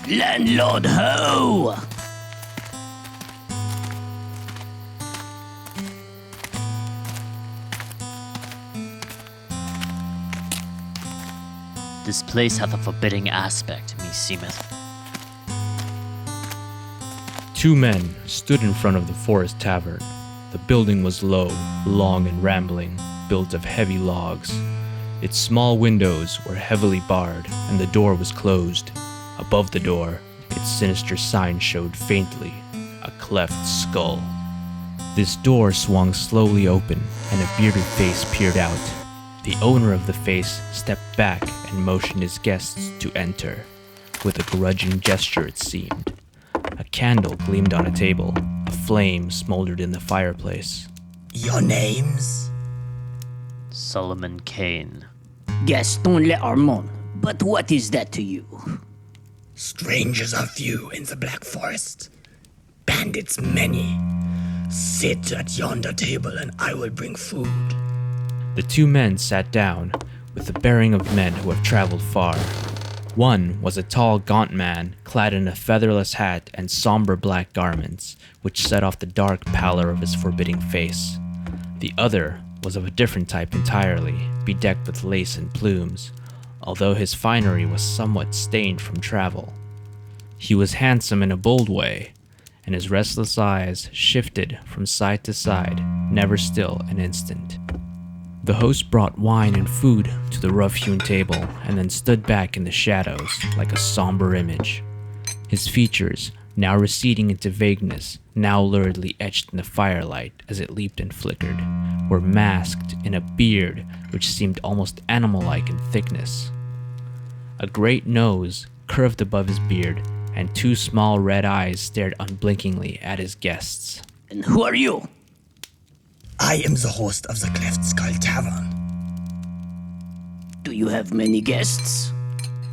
Landlord ho! This place hath a forbidding aspect, meseemeth. Two men stood in front of the forest tavern. The building was low, long and rambling, built of heavy logs. Its small windows were heavily barred, and the door was closed. Above the door, its sinister sign showed faintly, a cleft skull. This door swung slowly open, and a bearded face peered out. The owner of the face stepped back and motioned his guests to enter, with a grudging gesture it seemed. A candle gleamed on a table. A flame smoldered in the fireplace. Your names? Solomon Kane. Gaston Leharmont. But what is that to you? Strangers are few in the Black Forest. Bandits many. Sit at yonder table and I will bring food. The two men sat down, with the bearing of men who have traveled far. One was a tall, gaunt man, clad in a featherless hat and somber black garments, which set off the dark pallor of his forbidding face. The other was of a different type entirely, bedecked with lace and plumes, although his finery was somewhat stained from travel. He was handsome in a bold way, and his restless eyes shifted from side to side, never still an instant. The host brought wine and food to the rough-hewn table and then stood back in the shadows like a somber image. His features, now receding into vagueness, now luridly etched in the firelight as it leaped and flickered, were masked in a beard which seemed almost animal-like in thickness. A great nose curved above his beard, and two small red eyes stared unblinkingly at his guests. And who are you? I am the host of the Cleft Skull Tavern. Do you have many guests?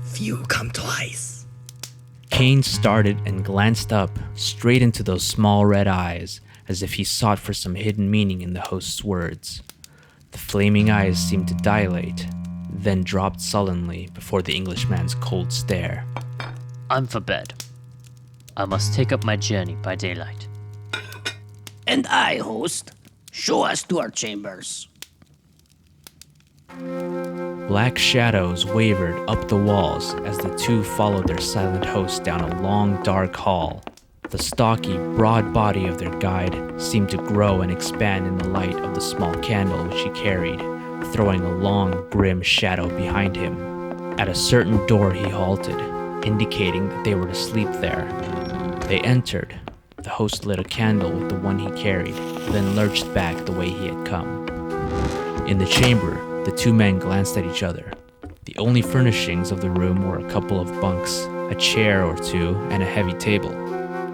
Few come twice. Kane started and glanced up, straight into those small red eyes, as if he sought for some hidden meaning in the host's words. The flaming eyes seemed to dilate, then dropped sullenly before the Englishman's cold stare. I'm for bed. I must take up my journey by daylight. And I, host. Show us to our chambers. Black shadows wavered up the walls as the two followed their silent host down a long, dark hall. The stocky, broad body of their guide seemed to grow and expand in the light of the small candle which he carried, throwing a long, grim shadow behind him. At a certain door he halted, indicating that they were to sleep there. They entered. The host lit a candle with the one he carried, then lurched back the way he had come. In the chamber, the two men glanced at each other. The only furnishings of the room were a couple of bunks, a chair or two, and a heavy table.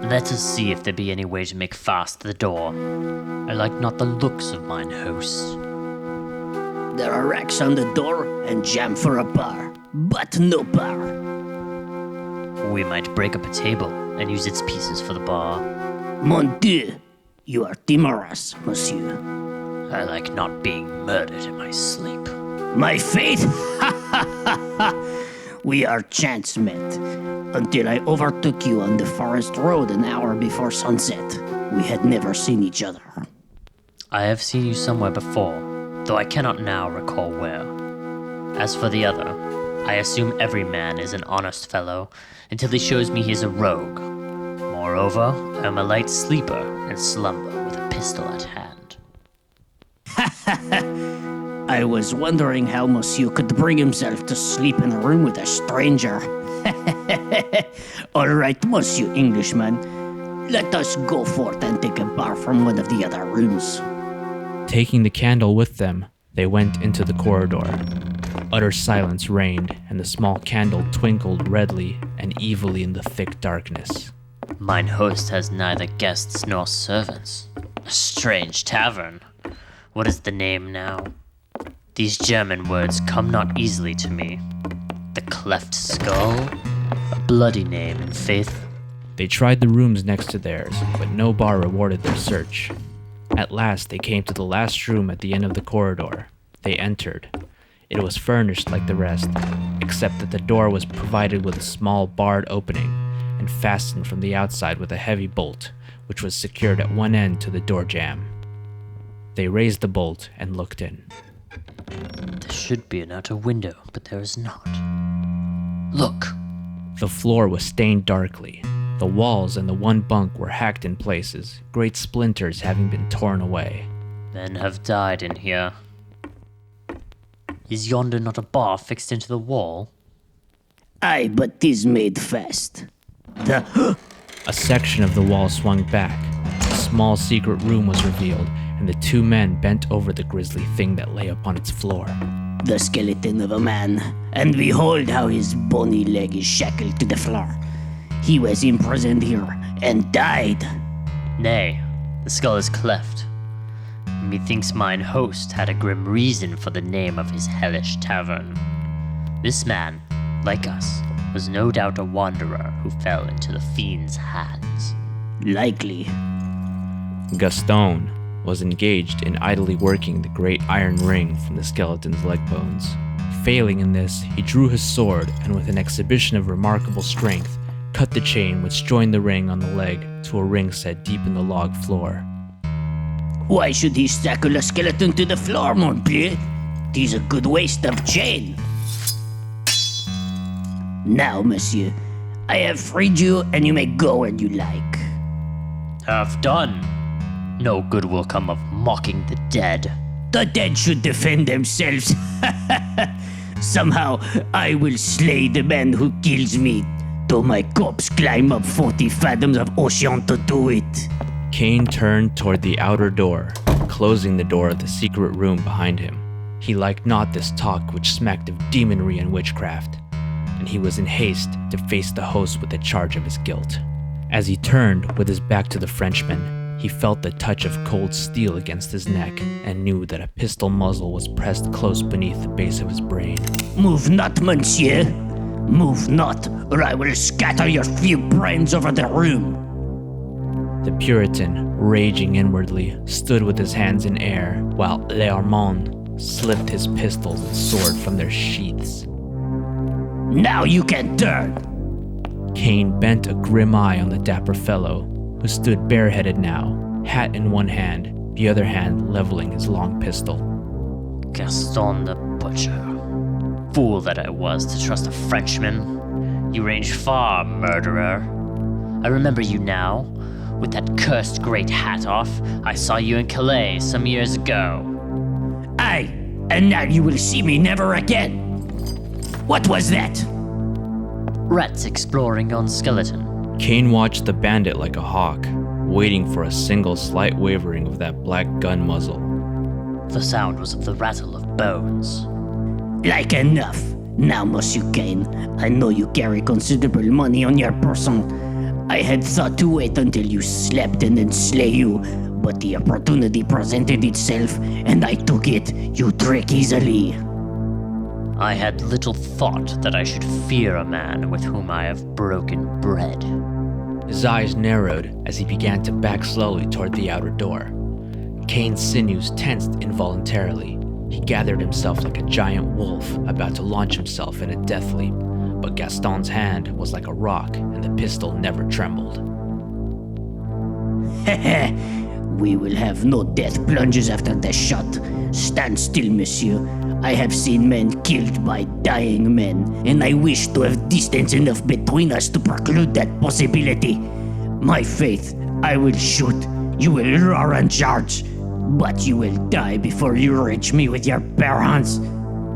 Let us see if there be any way to make fast the door. I like not the looks of mine host. There are racks on the door and jam for a bar, but no bar. We might break up a table and use its pieces for the bar. Mon Dieu, you are timorous, monsieur. I like not being murdered in my sleep. My fate? We are chance met. Until I overtook you on the forest road an hour before sunset, we had never seen each other. I have seen you somewhere before, though I cannot now recall where. As for the other, I assume every man is an honest fellow until he shows me he is a rogue. Moreover, I am a light sleeper and slumber with a pistol at hand. I was wondering how monsieur could bring himself to sleep in a room with a stranger. All right, monsieur Englishman, let us go forth and take a bar from one of the other rooms. Taking the candle with them, they went into the corridor. Utter silence reigned, and the small candle twinkled redly and evilly in the thick darkness. Mine host has neither guests nor servants. A strange tavern. What is the name now? These German words come not easily to me. The Cleft Skull? A bloody name, in faith. They tried the rooms next to theirs, but no bar rewarded their search. At last they came to the last room at the end of the corridor. They entered. It was furnished like the rest, except that the door was provided with a small barred opening, and fastened from the outside with a heavy bolt, which was secured at one end to the door jamb. They raised the bolt and looked in. There should be an outer window, but there is not. Look! The floor was stained darkly. The walls and the one bunk were hacked in places, great splinters having been torn away. Men have died in here. Is yonder not a bar fixed into the wall? Aye, but 'tis made fast. The A section of the wall swung back. A small secret room was revealed, and the two men bent over the grisly thing that lay upon its floor. the skeleton of a man, and behold how his bony leg is shackled to the floor. He was imprisoned here and died. Nay, the skull is cleft. Methinks mine host had a grim reason for the name of his hellish tavern. This man, like us, was no doubt a wanderer who fell into the fiend's hands. Likely. Gaston was engaged in idly working the great iron ring from the skeleton's leg bones. Failing in this, he drew his sword and with an exhibition of remarkable strength, cut the chain which joined the ring on the leg to a ring set deep in the log floor. Why should he shackle a skeleton to the floor, mon bleu? 'Tis a good waste of chain. Now, monsieur, I have freed you and you may go where you like. Have done. No good will come of mocking the dead. The dead should defend themselves. Somehow, I will slay the man who kills me, though my corpse climb up 40 fathoms of ocean to do it. Cain turned toward the outer door, closing the door of the secret room behind him. He liked not this talk which smacked of demonry and witchcraft, and he was in haste to face the host with the charge of his guilt. As he turned with his back to the Frenchman, he felt the touch of cold steel against his neck and knew that a pistol muzzle was pressed close beneath the base of his brain. Move not, monsieur. Move not, or I will scatter your few brains over the room. The Puritan, raging inwardly, stood with his hands in air, while Learmont slipped his pistols and sword from their sheaths. Now you can turn. Cain bent a grim eye on the dapper fellow, who stood bareheaded now, hat in one hand, the other hand leveling his long pistol. Gaston the Butcher. Fool that I was to trust a Frenchman. You range far, murderer. I remember you now. With that cursed great hat off, I saw you in Calais some years ago. Aye, and now you will see me never again. What was that? Rats exploring on skeleton. Cain watched the bandit like a hawk, waiting for a single slight wavering of that black gun muzzle. The sound was of the rattle of bones. Like enough. Now, Monsieur Cain, I know you carry considerable money on your person. I had thought to wait until you slept and then slay you, but the opportunity presented itself, and I took it. You trick easily. I had little thought that I should fear a man with whom I have broken bread. His eyes narrowed as he began to back slowly toward the outer door. Cain's sinews tensed involuntarily. He gathered himself like a giant wolf about to launch himself in a death leap, but Gaston's hand was like a rock and the pistol never trembled. We will have no death plunges after the shot. Stand still, monsieur. I have seen men killed by dying men, and I wish to have distance enough between us to preclude that possibility. My faith, I will shoot. You will roar and charge, but you will die before you reach me with your bare hands.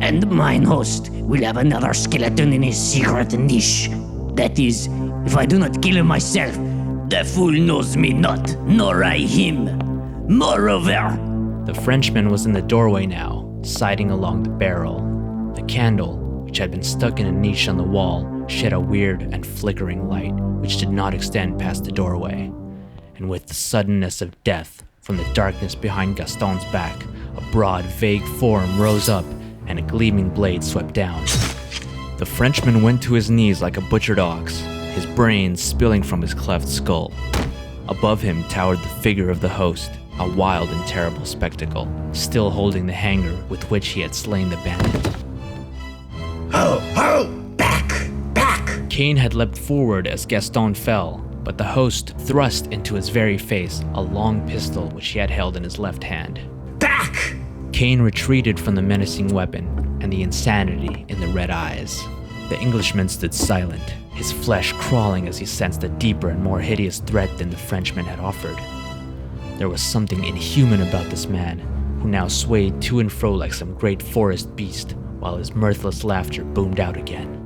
And mine host will have another skeleton in his secret niche. That is, if I do not kill him myself, the fool knows me not, nor I him. Moreover, The Frenchman was in the doorway now, sighting along the barrel. The candle, which had been stuck in a niche on the wall, shed a weird and flickering light which did not extend past the doorway. And with the suddenness of death, from the darkness behind Gaston's back, a broad, vague form rose up and a gleaming blade swept down. The Frenchman went to his knees like a butchered ox, his brains spilling from his cleft skull. Above him towered the figure of the host, a wild and terrible spectacle, still holding the hanger with which he had slain the bandit. Ho, ho! Back! Back! Cain had leapt forward as Gaston fell, but the host thrust into his very face a long pistol which he had held in his left hand. Back! Cain retreated from the menacing weapon and the insanity in the red eyes. The Englishman stood silent, his flesh crawling as he sensed a deeper and more hideous threat than the Frenchman had offered. There was something inhuman about this man, who now swayed to and fro like some great forest beast, while his mirthless laughter boomed out again.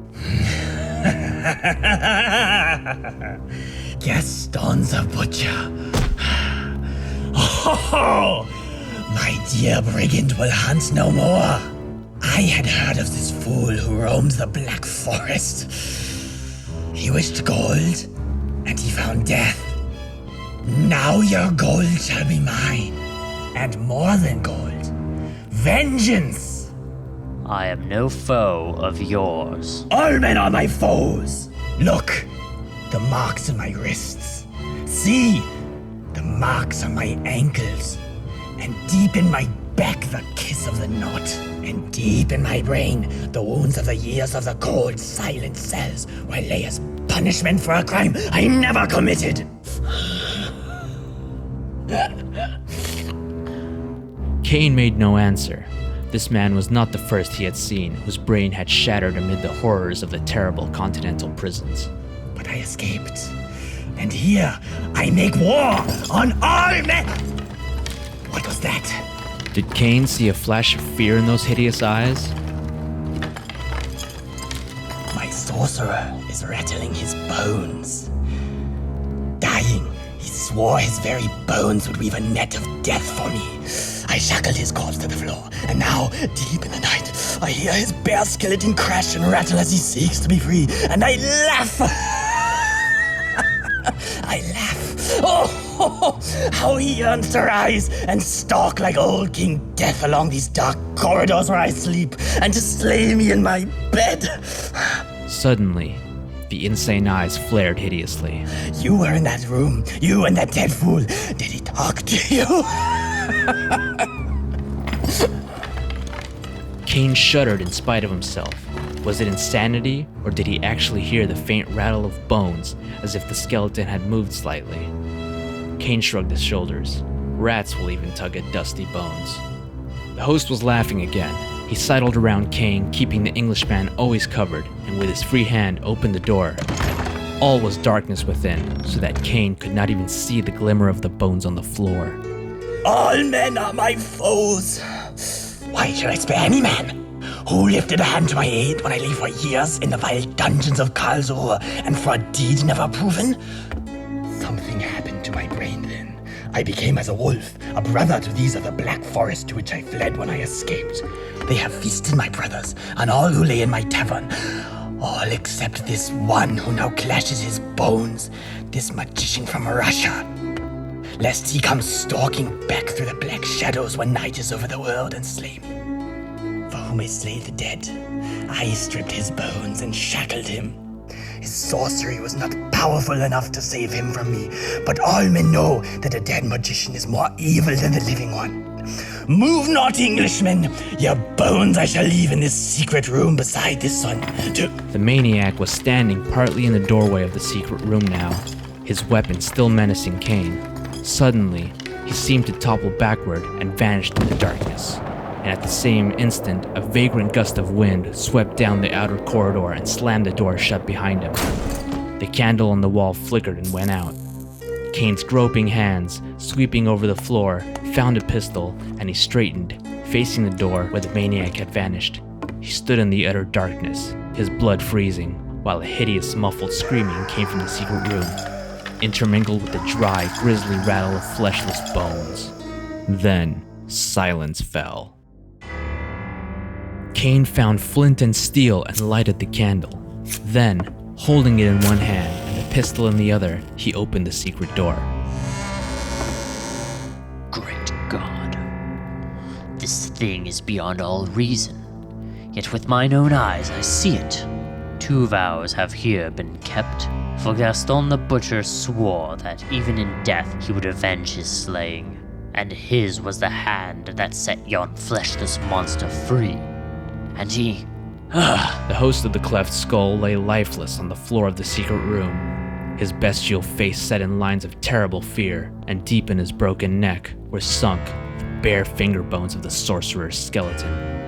Gaston the Butcher. Oh, my dear brigand will hunt no more. I had heard of this fool who roams the Black Forest. He wished gold, and he found death. Now your gold shall be mine, and more than gold. Vengeance! I am no foe of yours. All men are my foes. Look, the marks on my wrists. See, the marks on my ankles. And deep in my back, the kiss of the knot. And deep in my brain, the wounds of the years of the cold, silent cells where lay as punishment for a crime I never committed. Cain made no answer. This man was not the first he had seen whose brain had shattered amid the horrors of the terrible continental prisons. But I escaped. And here, I make war on all men! What was that? Did Cain see a flash of fear in those hideous eyes? My sorcerer is rattling his bones. Dying, he swore his very bones would weave a net of death for me. I shackled his corpse to the floor, and now, deep in the night, I hear his bare skeleton crash and rattle as he seeks to be free, and I laugh! I laugh. Oh, how he yearns to rise and stalk like old King Death along these dark corridors where I sleep, and to slay me in my bed. Suddenly, the insane eyes flared hideously. You were in that room, you and that dead fool. Did he talk to you? Cain shuddered in spite of himself. Was it insanity, or did he actually hear the faint rattle of bones, as if the skeleton had moved slightly? Cain shrugged his shoulders. Rats will even tug at dusty bones. The host was laughing again. He sidled around Cain, keeping the Englishman always covered, and with his free hand opened the door. All was darkness within, so that Cain could not even see the glimmer of the bones on the floor. All men are my foes. Why should I spare any man? Who lifted a hand to my aid when I lay for years in the vile dungeons of Karlsruhe, and for a deed never proven? Something happened to my brain then. I became as a wolf, a brother to these of the Black Forest to which I fled when I escaped. They have feasted my brothers, and all who lay in my tavern. All except this one who now clashes his bones, this magician from Russia. Lest he come stalking back through the black shadows when night is over the world and slay me. For who may slay the dead? I stripped his bones and shackled him. His sorcery was not powerful enough to save him from me, but all men know that a dead magician is more evil than the living one. Move not, Englishmen! Your bones I shall leave in this secret room beside this one. The maniac was standing partly in the doorway of the secret room now, his weapon still menacing Cain. Suddenly, he seemed to topple backward and vanished in the darkness. And at the same instant, a vagrant gust of wind swept down the outer corridor and slammed the door shut behind him. The candle on the wall flickered and went out. Cain's groping hands, sweeping over the floor, found a pistol, and he straightened, facing the door where the maniac had vanished. He stood in the utter darkness, his blood freezing, while a hideous muffled screaming came from the secret room, intermingled with the dry, grisly rattle of fleshless bones. Then, silence fell. Cain found flint and steel and lighted the candle. Then, holding it in one hand and the pistol in the other, he opened the secret door. Great God. This thing is beyond all reason. Yet with mine own eyes I see it. 2 vows have here been kept. For Gaston the Butcher swore that even in death he would avenge his slaying. And his was the hand that set yon fleshless monster free. And he The host of the cleft skull lay lifeless on the floor of the secret room, his bestial face set in lines of terrible fear, and deep in his broken neck were sunk the bare finger bones of the sorcerer's skeleton.